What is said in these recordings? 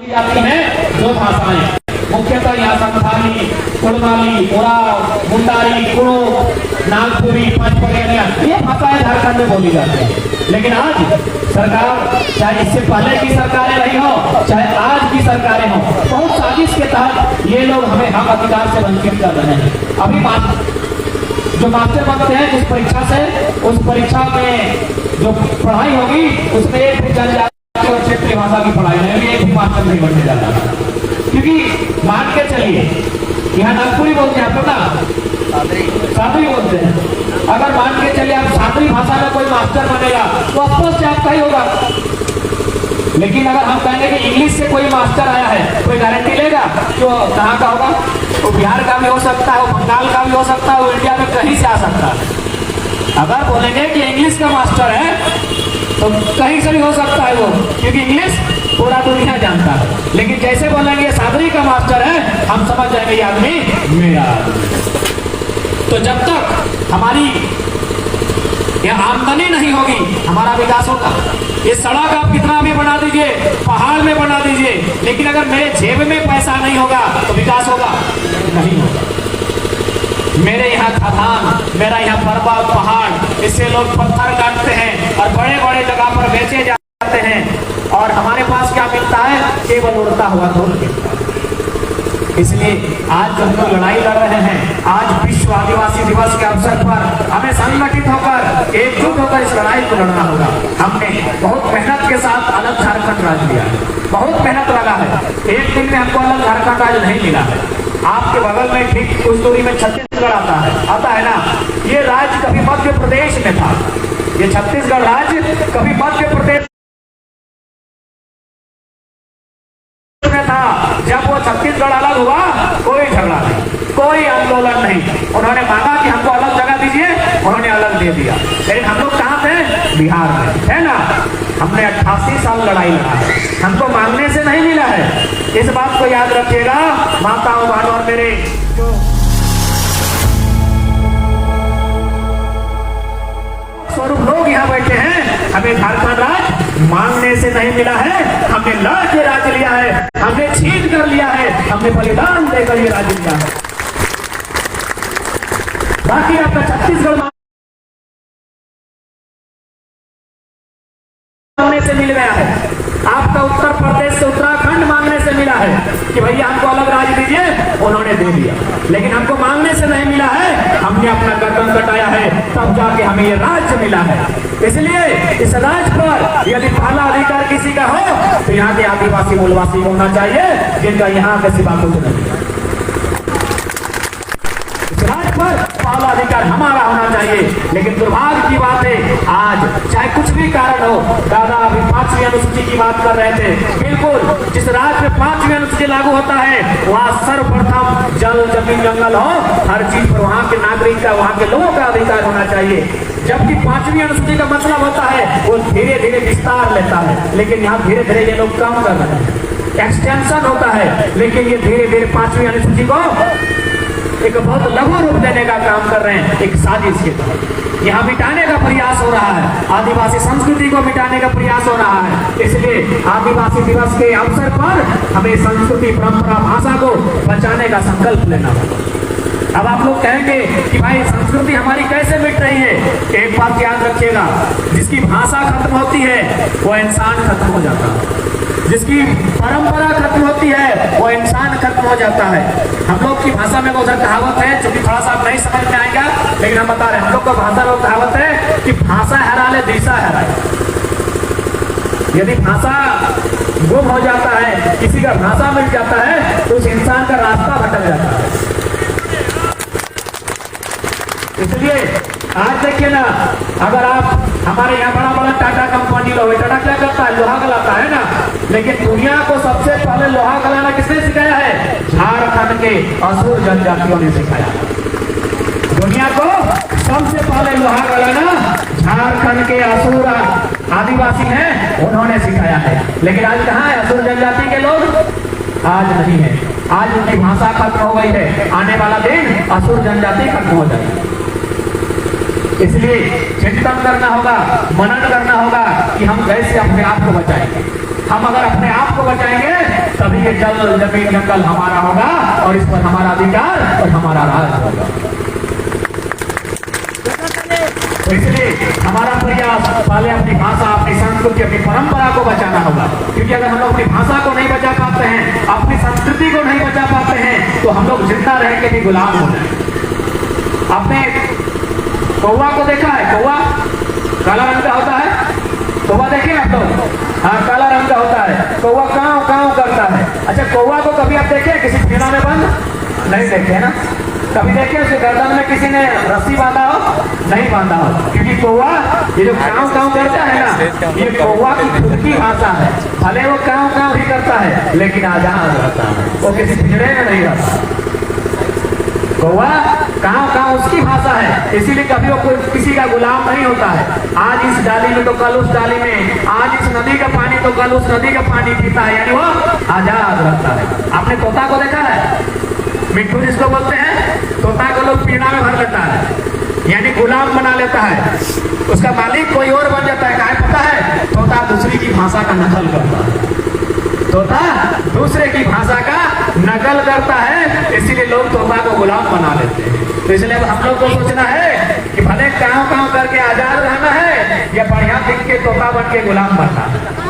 जाती हैं दो भाषाएं, मुख्यतः यहाँ संथाली, कुड़माली, उराव, मुंडारी, कुड़ो, नागपुरी, पंचपगेरिया, ये भाषाएं झारखंड में बोली जाती है। लेकिन आज सरकार, चाहे इससे पहले की सरकारें रही हो, चाहे आज की सरकारें हो, बहुत साजिश के तहत ये लोग हमें हम अधिकार से वंचित कर रहे हैं। अभी जो मास्टर बनते हैं जिस परीक्षा से, उस परीक्षा में जो पढ़ाई होगी उसमें एक भी जनजाति और क्षेत्रीय भाषा की पढ़ाई नहीं, एक भी मास्टर नहीं बनने जा रहा। क्योंकि मान के चलिए यहाँ नागपुरी बोलते हैं, आपको ना सादरी बोलते हैं। अगर मान के चलिए आप सादरी भाषा में कोई मास्टर बनेगा तो अफसोस से आपका ही होगा। लेकिन अगर हम कहेंगे कि इंग्लिश से कोई मास्टर आया है, कोई गारंटी लेगा तो कहाँ का होगा? वो बिहार का भी हो सकता है, वो बंगाल का भी हो सकता है, वो इंडिया में कहीं से आ सकता है। अगर बोलेंगे कि इंग्लिश का मास्टर है तो कहीं से भी हो सकता है वो, क्योंकि इंग्लिश पूरा दुनिया जानता है। लेकिन जैसे बोलेंगे सादरी का मास्टर है, हम समझ जाएंगे ये आदमी मेरा। तो जब तक हमारी यह आमदनी नहीं होगी, हमारा विकास होगा। ये सड़क आप कितना भी बना दीजिए, पहाड़ में बना दीजिए, लेकिन अगर मेरे जेब में पैसा नहीं होगा तो विकास होगा? नहीं होगा। मेरे यहाँ खदान, मेरा यहाँ पर्वत पहाड़, इससे लोग पत्थर काटते हैं और बड़े बड़े जगह पर बेचे जाते हैं, और हमारे पास क्या मिलता है? केवल उड़ता हुआ धूल मिलता है। इसलिए आज जो हम लड़ाई लड़ रहे हैं, आज विश्व आदिवासी दिवस के अवसर पर हमें संगठित होकर, एकजुट होकर इस लड़ाई को लड़ना होगा। हमने बहुत मेहनत के साथ अलग झारखंड राज्य लिया है, बहुत मेहनत लगा है। एक दिन में हमको अलग झारखंड राज्य नहीं मिला है। आपके बगल में ठीक कुछ दूरी में छत्तीसगढ़ आता है ना। ये राज्य कभी मध्य प्रदेश में था, ये छत्तीसगढ़ राज्य कभी मध्य प्रदेश में था। जब वो छत्तीसगढ़ अलग हुआ, कोई झगड़ा नहीं, कोई आंदोलन नहीं। उन्होंने मांगा कि हमको अलग जगह दीजिए, उन्होंने अलग दे दिया। लेकिन हम लोग कहाँ थे? बिहार में, है ना। हमने 88 साल लड़ाई लड़ा है, हमको मांगने से नहीं मिला है। इस बात को याद रखिएगा माताओं बहनों और मेरे जो स्वरूप लोग यहाँ बैठे हैं, हमें झारखंड राज्य मांगने से नहीं मिला है, हमने लड़ के राज्य लिया है, हमने छीन कर लिया है, हमने बलिदान देकर ये राज्य लिया है। बाकी आपका छत्तीसगढ़ मांगने से मिल गया है, आपका उत्तर प्रदेश से उत्तराखंड मांगने से मिला है कि भैया हमको अलग राज्य दीजिए, उन्होंने दे दिया। लेकिन हमको मांगने से नहीं मिला है, हमने अपना गर्दन कटाया है, तब जाके हमें ये राज्य मिला है। इसलिए इस राज्य पर यदि पहला अधिकार किसी का हो तो यहाँ के आदिवासी मूलवासी होना चाहिए, जिनका यहाँ के सिवा कुछ नहीं। इस राज्य पर पहला अधिकार हमारा होना चाहिए। लेकिन दुर्भाग्य की बात है, आज चाहे कुछ भी कारण हो, दादा अभी 5वीं अनुसूची की बात कर रहे थे, बिल्कुल जिस राज्य में 5वीं अनुसूची लागू होता है, वहाँ सर्वप्रथम जल जमीन जंगल हो, हर चीज पर वहाँ के नागरिक का, वहाँ के लोगों का अधिकार होना चाहिए। जबकि 5वीं अनुसूची का मतलब होता है वो धीरे धीरे विस्तार लेता है, लेकिन यहाँ धीरे धीरे ये लोग कम कर रहे हैं, एक्सटेंशन होता है। लेकिन ये धीरे धीरे 5वीं अनुसूची को एक बहुत लघु रूप देने का काम कर रहे हैं, एक साजिश के तहत यहाँ मिटाने का प्रयास हो रहा है, आदिवासी संस्कृति को मिटाने का प्रयास हो रहा है। इसलिए आदिवासी दिवस के अवसर पर हमें संस्कृति, परंपरा, भाषा को बचाने का संकल्प लेना होगा। अब आप लोग कहेंगे कि भाई संस्कृति हमारी कैसे मिट रही है? एक बात याद रखिएगा, जिसकी भाषा खत्म होती है वो इंसान खत्म हो जाता है, जिसकी परंपरा खत्म होती है वो इंसान खत्म हो जाता है। हम लोग की भाषा में उधर कहावत है, जो कि थोड़ा सा नहीं समझ में आएगा, लेकिन हम बता रहे हैं, हम लोग का भाषा में कहावत है कि भाषा हरा ले दिशा हराए। यदि भाषा गुम हो जाता है, किसी का भाषा मिल जाता है, तो उस इंसान का रास्ता भटक जाता है। इसलिए आज देखिए ना, अगर आप हमारे यहाँ बड़ा बड़ा टाटा कंपनी लो, टाटा क्या करता है? लोहा गलाता है ना। लेकिन दुनिया को सबसे पहले लोहा गलाना किसने सिखाया है? झारखंड के असुर जनजातियों ने सिखाया। दुनिया को सबसे पहले लोहा गलाना झारखंड के असुर आदिवासी हैं, उन्होंने सिखाया है। लेकिन आज कहाँ है असुर जनजाति के लोग? आज नहीं है, आज उनकी भाषा खत्म हो गई है। आने वाला दिन असुर जनजाति खत्म हो जाएगी। इसलिए चिंतन करना होगा, मनन करना होगा कि हम कैसे अपने आप को बचाएंगे। हम अगर अपने आप को बचाएंगे तभी ये जल जमीन जंगल हमारा होगा और इस पर हमारा अधिकार और हमारा राज होगा। तो इसलिए हमारा प्रयास पहले अपनी भाषा, अपनी संस्कृति, अपनी परंपरा को बचाना होगा, क्योंकि अगर हम लोग अपनी भाषा को नहीं बचा पाते हैं, अपनी संस्कृति को नहीं बचा पाते हैं, तो हम लोग जिंदा रह के भी गुलाम हो जाए। आपने कौवा को देखा है? कौवा काला रंग का होता है, कौवा देखे आप लोग? हाँ, काला रंग का होता है। कौवा काव काव करता है। अच्छा, कौवा को कभी आप देखे किसी पिंजरा में बंद? नहीं देखे ना। कभी देखे उसके गर्दन में किसी ने रस्सी बांधा हो? नहीं बांधा हो, क्योंकि कौवा ये जो काव काव करता है ना, ये कौवा की खुद की भाषा है। भले वो काव काव ही करता है, लेकिन आजाद रहता है, वो किसी पिंजरे में नहीं रहता। कौवा काव काव उसकी भाषा है, इसीलिए कभी वो कोई किसी का गुलाम नहीं होता है। आज इस डाली में तो कल उस डाली में, आज इस नदी का पानी तो कल उस नदी का पानी पीता है, यानी वो आजाद रहता है। आपने तोता को देखा है? मिट्टू जिसको बोलते हैं, तोता को लोग पिंजरा में भर लेता है, यानी गुलाम बना लेता है। उसका मालिक कोई और बन जाता है। काहे पता है? तोता दूसरी की भाषा का नकल करता है। तोता दूसरे की भाषा का नकल करता है, इसीलिए लोग तोता को गुलाम बना लेते हैं। तो इसलिए हम लोग को सोचना है कि भले काव काव करके आजाद रहना है या बढ़िया दिख के तोता बन के गुलाम बनना है।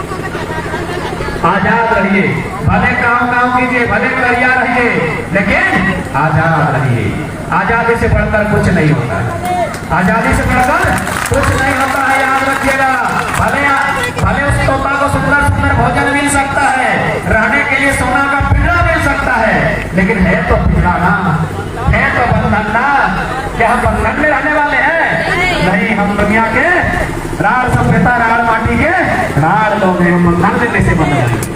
आजाद रहिए, भले काम काम कीजिए, भले करिया रहिए, लेकिन आजाद रहिए। आजादी से बढ़कर कुछ नहीं होता है, आजादी से बढ़कर कुछ नहीं होता है, याद रखिएगा। भले उस तोता को सुंदर सुंदर भोजन मिल सकता है, रहने के लिए सोना का पिंजरा मिल सकता है, लेकिन है तो पिंजरा ना, है तो बंधन ना। क्या हम बंधन में रहने वाले हैं? नहीं, हम दुनिया के राड़ सभ्यता, राड़ माटी के राड़ लोग हैं। हम बंधन में कैसे बंध जाएंगे?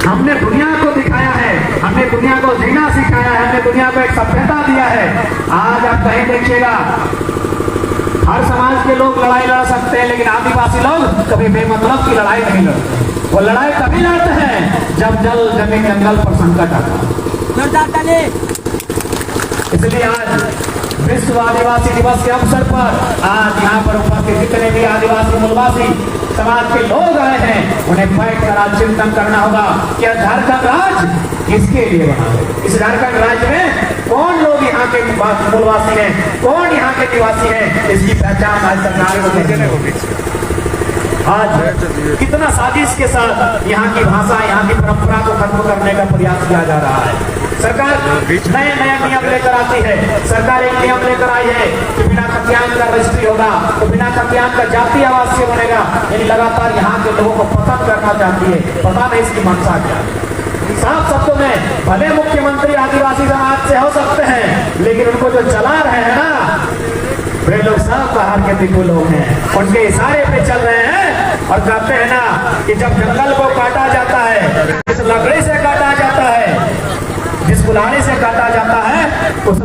हमने दुनिया को दिखाया है, हमने दुनिया को जीना सिखाया है, हमने दुनिया को एक सभ्यता दिया है। आज आप कहीं देखिएगा, हर समाज के लोग लड़ाई लड़ सकते हैं, लेकिन आदिवासी लोग कभी बेमतलब की लड़ाई नहीं लड़ते। वो लड़ाई तभी लड़ते हैं जब जल जमीन जंगल पर संकट आता है। इसलिए आज विश्व आदिवासी दिवस के अवसर पर आज यहाँ पर उपस्थित जितने भी आदिवासी मूलवासी समाज के लोग आए हैं, उन्हें बैठकर आज चिंतन करना होगा कि झारखंड राज्य किसके लिए बना है। इस झारखंड राज्य में कौन लोग यहाँ के मूलवासी हैं, कौन यहाँ के निवासी हैं, इसकी पहचान आज सरकार को देने होगी। आज कितना साजिश के साथ यहाँ की भाषा, यहाँ की परंपरा को खत्म करने का प्रयास किया जा रहा है। सरकार नए नए नियम लेकर आती है। सरकार एक नियम लेकर आई है कि बिना खतियान का रजिस्ट्री होगा, तो बिना खतियान का जाति आवासीय बनेगा। यानी लगातार यहाँ के लोगों को खत्म करना चाहती है। पता नहीं इसकी मंशा क्या है। साफ शब्दों में भले मुख्यमंत्री आदिवासी समाज से हो सकते हैं, लेकिन उनको जो चला रहे हैं ना, वे लोग सब बाहर के दिक्कू लोग हैं, उनके इशारे पे चल रहे हैं और कहते हैं ना कि जब जंगल को काटा जाता है, जिस लकड़ी से काटा जाता है, जिस कुल्हाड़ी से काटा जाता है, उस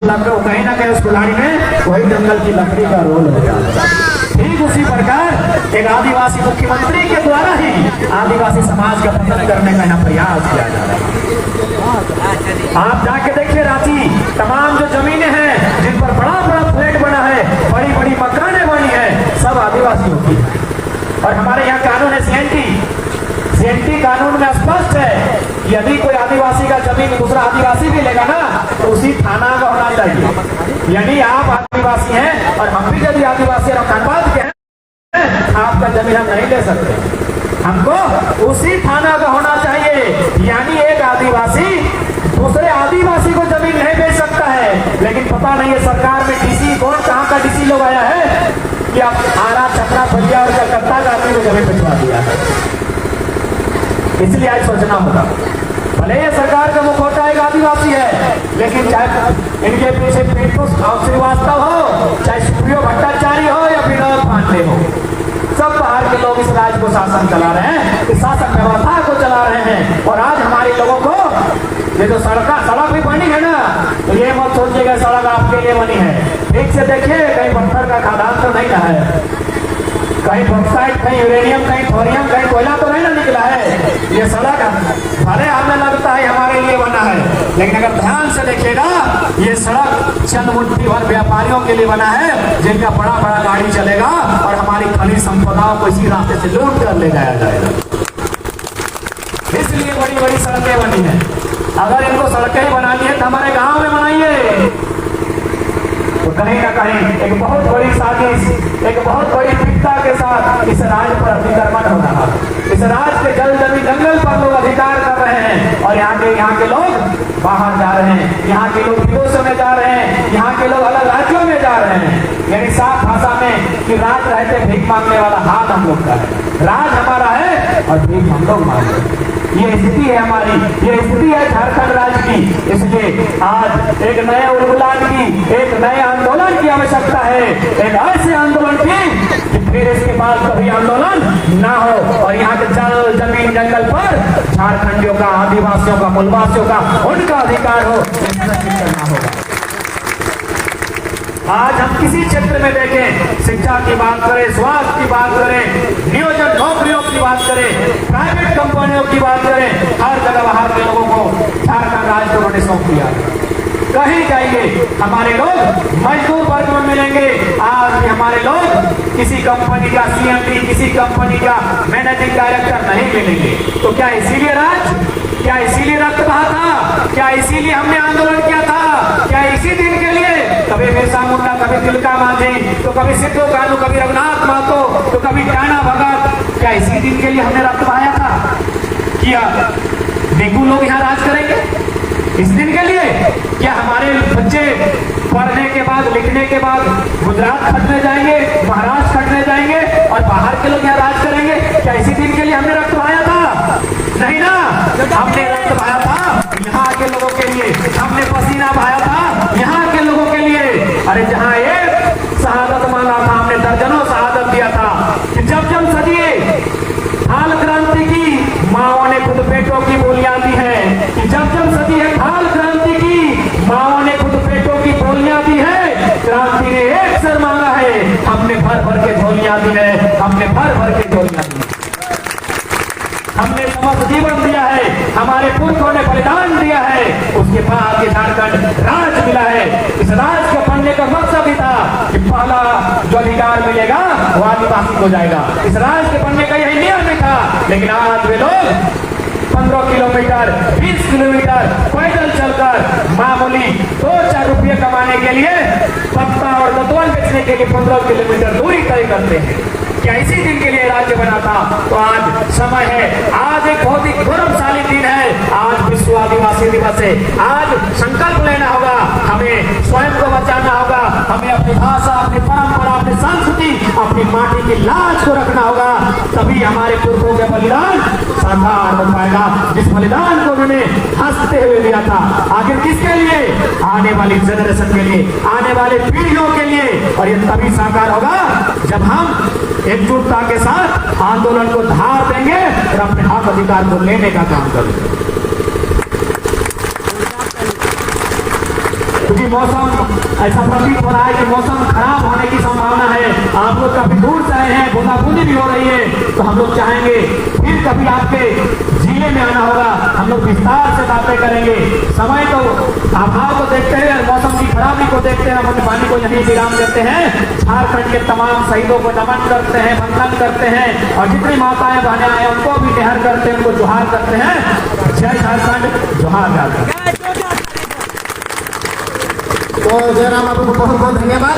कहीं ना कहीं उस कुल्हाड़ी में वही जंगल की लकड़ी का रोल हो जाता है। ठीक उसी प्रकार एक आदिवासी मुख्यमंत्री के द्वारा ही आदिवासी समाज का पतन करने का यहाँ प्रयास किया जा रहा है। आप जाके देखिए रांची, तमाम जो जमीनें हैं जिन पर बड़ा बड़ा फ्लैट बना है, बड़ी बड़ी मकानें बनी है, सब आदिवासियों की। और हमारे यहाँ कानून है सीएनटी कानून में स्पष्ट है, यदि कोई आदिवासी का जमीन दूसरा आदिवासी भी लेगा ना, तो उसी थाना का होना चाहिए। यानी आप आदिवासी हैं और हम भी यदि आदिवासी और धनबाद के हैं, आपका जमीन हम नहीं ले सकते, हमको उसी थाना का होना चाहिए। यानी एक आदिवासी दूसरे आदिवासी को जमीन नहीं बेच सकता है। लेकिन पता नहीं है सरकार में डीसी कौन, कहाँ का डीसी लोग आया है कि अब आरा, छपरा, बलिया और कलकत्ता का आदमी को जमीन भिजवा दिया है। इसलिए आज सोचना होगा, भले ये सरकार का मुखौटा एक आदिवासी है, लेकिन चाहे इनके पीछे पीयूष श्रीवास्तव हो, चाहे सुप्रियो भट्टाचार्य हो या विनोद पांडे हो, सब बाहर के लोग इस राज्य को शासन चला रहे हैं, इस शासन व्यवस्था को चला रहे हैं। और आज हमारे लोगों को ये जो सड़क भी बनी है ना, तो ये मत सोचिएगा सड़क आपके लिए बनी है। ठीक से देखिए, कहीं पत्थर का खदान तो नहीं रहा है, कहीं बॉक्साइट, कहीं यूरेनियम, कहीं थोरियम, कहीं कोयला तो नहीं ना निकला है। ये सड़क भले हमें लगता है हमारे लिए बना है, लेकिन अगर ध्यान से देखिएगा ये सड़क चंद मुट्ठी भर व्यापारियों के लिए बना है, जिनका बड़ा बड़ा गाड़ी चलेगा और हमारी खनिज संपदाओं को इसी रास्ते से लूट कर ले जाया जाएगा। इसलिए बड़ी बड़ी सड़कें बनी है। अगर इनको सड़कें बनानी है तो हमारे गांव में बनाइए। तो कहीं ना कहीं एक बहुत बड़ी साजिश, एक बहुत बड़ी पिकता के साथ इस राज्य पर अतिक्रमण हो रहा है। इस राज्य के जल जमीन जंगल पर लोग अधिकार कर रहे हैं और यहाँ के लोग बाहर जा रहे हैं, यहाँ के लोग विदेशों में जा रहे हैं, यहाँ के लोग अलग राज्यों में जा रहे हैं। यानी साफ भाषा में कि राज रहते भीख मांगने वाला हाथ हम लोग का है, राज हमारा है और भीख हम लोग मांग रहे हैं। ये स्थिति है हमारी, ये स्थिति है झारखंड राज्य की। इसलिए आज एक नए उन्मूलन की, एक नए आंदोलन की आवश्यकता है, एक ऐसे आंदोलन की कि फिर इसके बाद कभी आंदोलन ना हो और यहाँ के जल जमीन जंगल पर झारखंडियों का, आदिवासियों का, मूलवासियों का उनका अधिकार हो, करना होगा। आज हम किसी क्षेत्र में देखें, शिक्षा की बात करें, स्वास्थ्य की बात करें, नियोजन नौकरियों की बात करें, प्राइवेट कंपनियों की बात करें, हर जगह बाहर के लोगों को झारखंड राज्य को सौंप दिया। कहीं जाइए हमारे लोग मजदूर वर्ग में मिलेंगे। आज भी हमारे लोग किसी कंपनी का सीएमडी, किसी कंपनी का मैनेजिंग डायरेक्टर नहीं मिलेंगे। तो क्या इसीलिए क्या इसीलिए रक्त बहा था? क्या इसीलिए हमने आंदोलन किया था? क्या इसी दिन के लिए कभी बिरसा मुंडा, कभी तिलका मांझी, तो कभी सिद्धू कानू, कभी रघुनाथ महतो, तो कभी टाना भगत, क्या इसी दिन के लिए हमने रक्त बहाया था? किया देखो लोग यहाँ राज करेंगे इस दिन के लिए? क्या हमारे बच्चे पढ़ने के बाद, लिखने के बाद गुजरात खटने जाएंगे, महाराष्ट्र खटने जाएंगे और बाहर के लोग यहाँ राज करेंगे? क्या इसी दिन के लिए हमने रक्त बहाया था? नहीं ना, हमने रक्त बहाया था यहाँ के लोगों के लिए, हमने पसीना बहाया था यहाँ के लोगों के लिए। अरे जहाँ एक शहादत मांगा था, हमने दर्जनों शहादत दिया था कि जब जब सदिए खाल क्रांति की माओ ने खुद पेटों की बोलियां दी है, कि जब जब सदी है खाल क्रांति की माओ ने खुद पेटों की बोलियां दी है। क्रांति ने एक सर मांगा है, हमने भर भर के झोलियां दी है, हमने भर भर के झोलियां दी। हमने समस्त जीवन दिया है, हमारे पुरखों ने बलिदान दिया है, उसके बाद ये झारखंड राज मिला है। इस राज के बनने का मकसद ही था कि पहला जो अधिकार मिलेगा वो आदिवासी को जाएगा। इस राज के बनने का यही नियम भी था। लेकिन आज वे लोग 15 किलोमीटर, 20 किलोमीटर पैदल चलकर मामूली 2-4 रुपये कमाने के लिए, पत्ता और दतवन बेचने के लिए 15 किलोमीटर दूरी तय करते हैं। क्या इसी दिन के लिए राज्य बना था? तो आज समय है, आज एक बहुत ही गौरवशाली दिन है, आज विश्व आदिवासी दिवस है। आज संकल्प लेना होगा, हमें स्वयं को बचाना होगा, हमें अपनी भाषा, अपनी परंपरा, अपनी संस्कृति, अपनी माटी की लाज को रखना होगा। तभी हमारे पुरखों का बलिदान साकार हो पाएगा, जिस बलिदान को उन्होंने हंसते हुए दिया था। आखिर किसके लिए? आने वाली जनरेशन के लिए, आने वाले पीढ़ियों के लिए। और ये तभी साकार होगा जब हम एकजुटता के साथ आंदोलन को धार देंगे और अपने हक अधिकार को लेने का काम करेंगे। क्योंकि मौसम ऐसा प्रतीत हो रहा है कि मौसम खराब होने की संभावना है। आप लोग काफी दूर से आए हैं, बूंदाबूंदी भी हो रही है, तो हम लोग चाहेंगे फिर कभी आपके जिले में आना होगा, हम लोग विस्तार से बातें करेंगे। समय तो अभाव को देखते हैं, मौसम की खराबी को देखते हैं, हम अपनी वाणी को यहीं विराम देते हैं। झारखंड के तमाम शहीदों को नमन करते हैं, वंदन करते हैं और जितनी माताएं बहनें आए उनको भी निहर करते हैं, उनको जोहार करते हैं। जय झारखंड, जोहार झारखंड। तो जयराम आपको बहुत बहुत धन्यवाद।